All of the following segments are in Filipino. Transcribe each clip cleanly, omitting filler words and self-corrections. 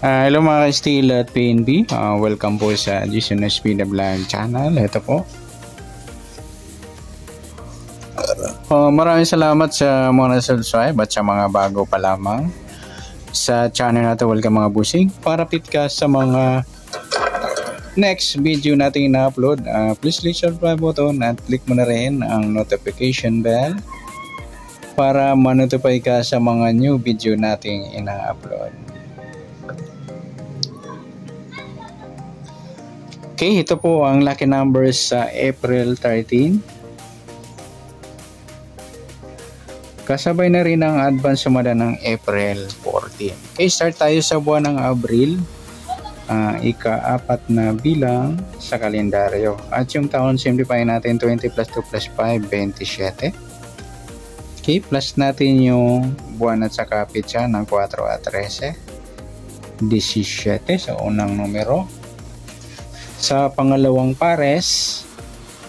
Hello mga ka-Steel at PNB. Welcome po sa Jason Espina Vlog channel. Ito po. Maraming salamat sa mga subscribe at sa mga bago pa lamang sa channel natin. Welcome mga busing. Para update ka sa mga next video natin na-upload, please click subscribe button at click mo na rin ang notification bell para ma-notify ka sa mga new video nating ina-upload. Okay, ito po ang lucky numbers sa April 13. Kasabay na rin ang advance sumada ng April 14. Okay, start tayo sa buwan ng Abril. Ika-4 na bilang sa kalendaryo. At yung taon, simplify natin 20 plus 2 plus 5, 27. Okay, plus natin yung buwan at saka pitsa ng 4 at 13. 17 sa unang numero. Sa pangalawang pares,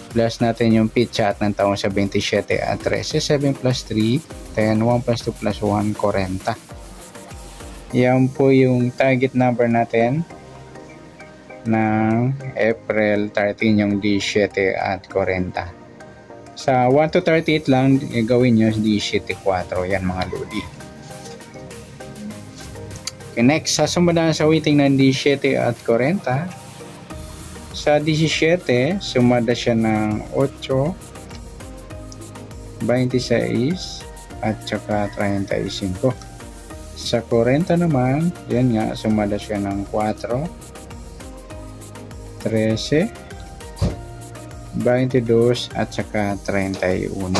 plus natin yung pitsa at ng taong sa 27 at 13, 7 plus 3, 10, 1 plus 2 plus 1, 40. Yan po yung target number natin ng April 13, yung 17 at 40. Sa 1 to 38 lang, gawin nyo 17, 4. Yan mga lodi. Okay, next, sasumbadan sa waiting ng 17 at 40. Sa 17, sumada siya ng 8, 26, at saka 35. Sa 40 naman, yan nga, sumada siya ng 4, 13, 22, at saka 31.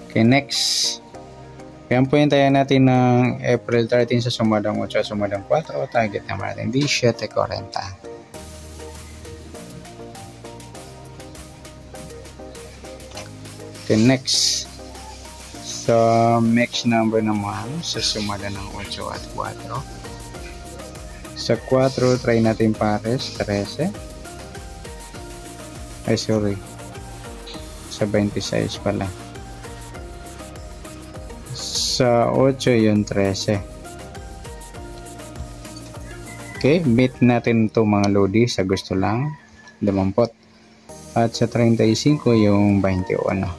Okay, next. Yan po yung tayo natin ng April 13 sa sumadang 8, sumadang 4. Target naman natin 17.40. Okay, next. So, next number naman sa sumada ng 8 at 4. Sa 4, try natin pares, 13. Ay, sorry. Sa 26 pala. Sa 8 yung 13. Okay, beat natin ito mga lodi sa gusto lang, 20. At sa 35 yung 21.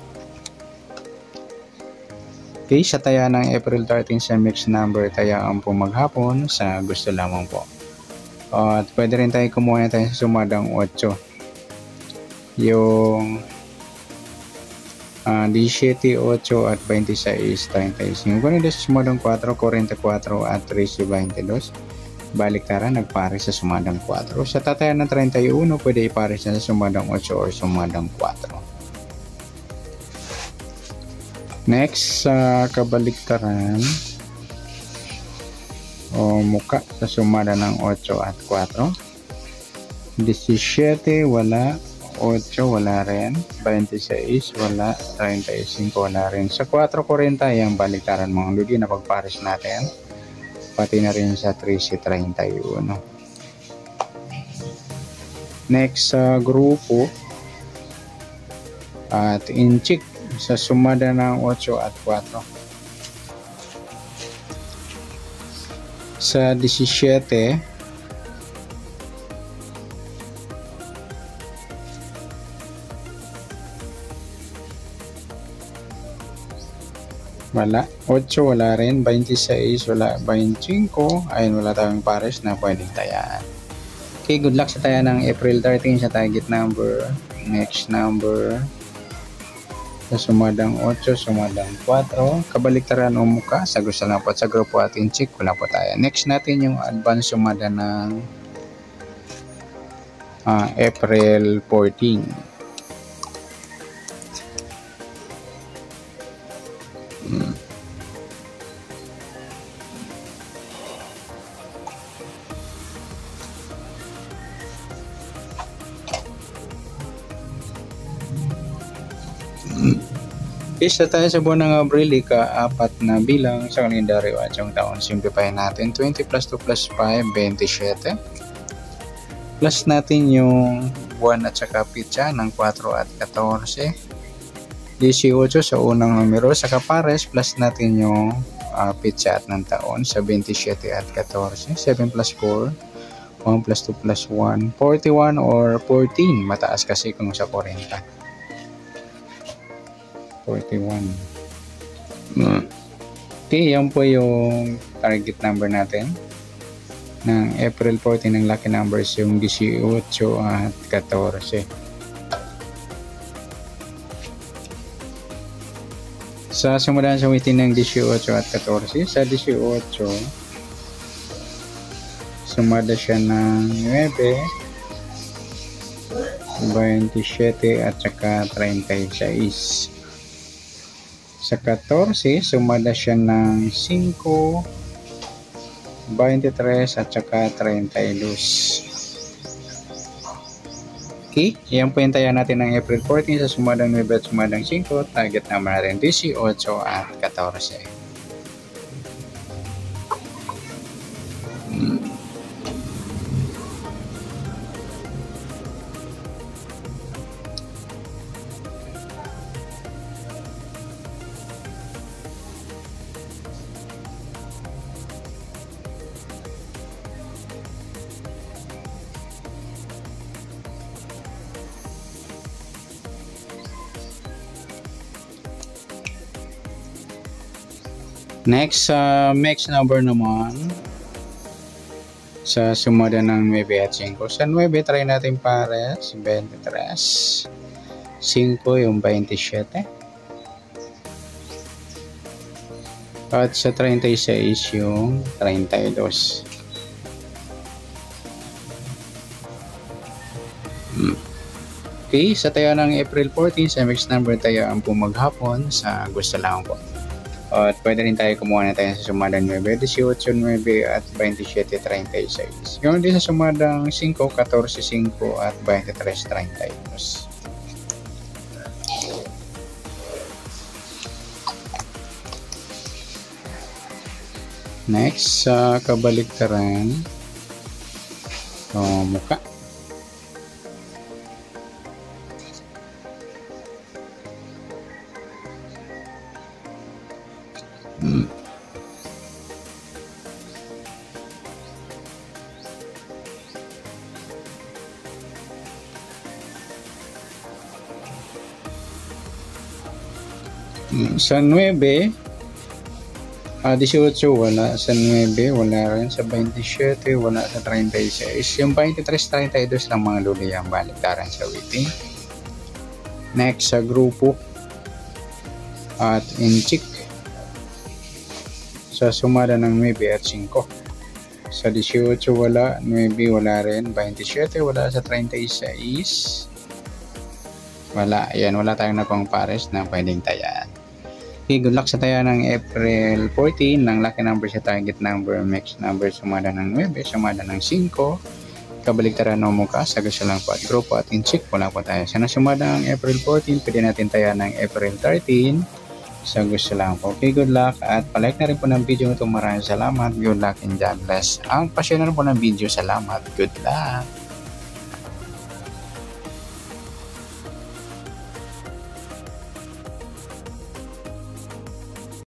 Okay, sa taya ng April 13 sa mixed number, tayaan po maghapon sa gusto lamang po. At pwede rin tayo kumuha tayo sa sumadang 8. Yung 17, 8 at 26, 35. Kung nito sa sumadang 4, 44 at 13, 22. Baliktaran, nagpares sa sumadang 4. Sa tatayan ng 31, pwede ipares na sa sumadang 8 or sumadang 4. Next, sa kabaliktaran o muka sa sumada ng 8 at 4. 17, wala. 8, wala rin. 26, wala. 35, wala rin. Sa 4.40, yung baliktaran mga lodi na pagpares natin. Pati na rin sa 13.31. Next, sa grupo at inchik sa sumada ng 8 at 4. Sa 17, wala. 8, wala rin. 26, wala. 25, ayun, wala tayong pares na pwedeng tayaan. Okay, good luck sa taya ng April 13 sa target number. Next number. Sa sumadang 8, sumadang 4. Kabaliktaran o muka. Sa gusto lang po. Sa grupo atin check, wala po tayo. Next natin yung advance sumada ng April 14. Isa tayo sa buwan ng Abril, ika-4 na bilang sa kalendaryo at yung taon. Simplify natin 20 plus 2 plus 5, 27. Plus natin yung buwan at saka pitsa ng 4 at 14. 18 sa unang numero, sa kapares plus natin yung pitsa at ng taon sa 27 at 14. 7 plus 4, 1 plus 2 plus 1, 41 or 14. Mataas kasi kung sa 40. 41. Okay, yan po yung target number natin ng April 14. Ng lucky numbers yung 18 at 14. Sa simulan sa witin ng 18 at 14, sa 18 sumada siya ng 9, 27 at saka 36. Sa 14, sumada siya ng 5, 23 at saka 32. Okay, yan po yung taya natin ng April 14 sa sumadang 9 at sumadang 5. Target naman natin 18 at 14. Next, mix number naman sa sumada ng 9 at 5. Sa 9, try natin pares, 23. 5 yung 27. At sa 36 yung 32. Okay, sa tayo ng April 14, sa mix number tayo ang pumaghapon sa gusto lang po. At pwede rin tayo kumuha na tayo sa sumadang 9, 18, 9 at 27, 36. Yung din sa sumadang 5, 14, 5 at 23, 32. Next, sa kabaliktaran, mukha. Sa 9, 18 wala, sa 9 wala rin, sa 27 wala, sa 36. Yung 23, 32 lang mga luli ang baliktaran sa waiting. Next, sa grupo at inchik. Sa sumada ng 9 at 5. Sa 18 wala, 9 wala rin, 27 wala, sa 36 wala. Ayan, wala tayong napang pares na pwedeng tayaan. Okay, good luck sa taya ng April 14 ng lucky number sa target number, mix number, sumada ng 9, sumada ng 5, kabaliktaran ng mukha, sa gusto lang po at grupo at inchik, wala po tayo. Sana sumada ng April 14, pwede natin taya ng April 13, sa gusto lang po. Okay, good luck at palike na rin po ng video ito. Maraming salamat, good luck and God bless. Ang pasyonan po ng video, salamat, good luck.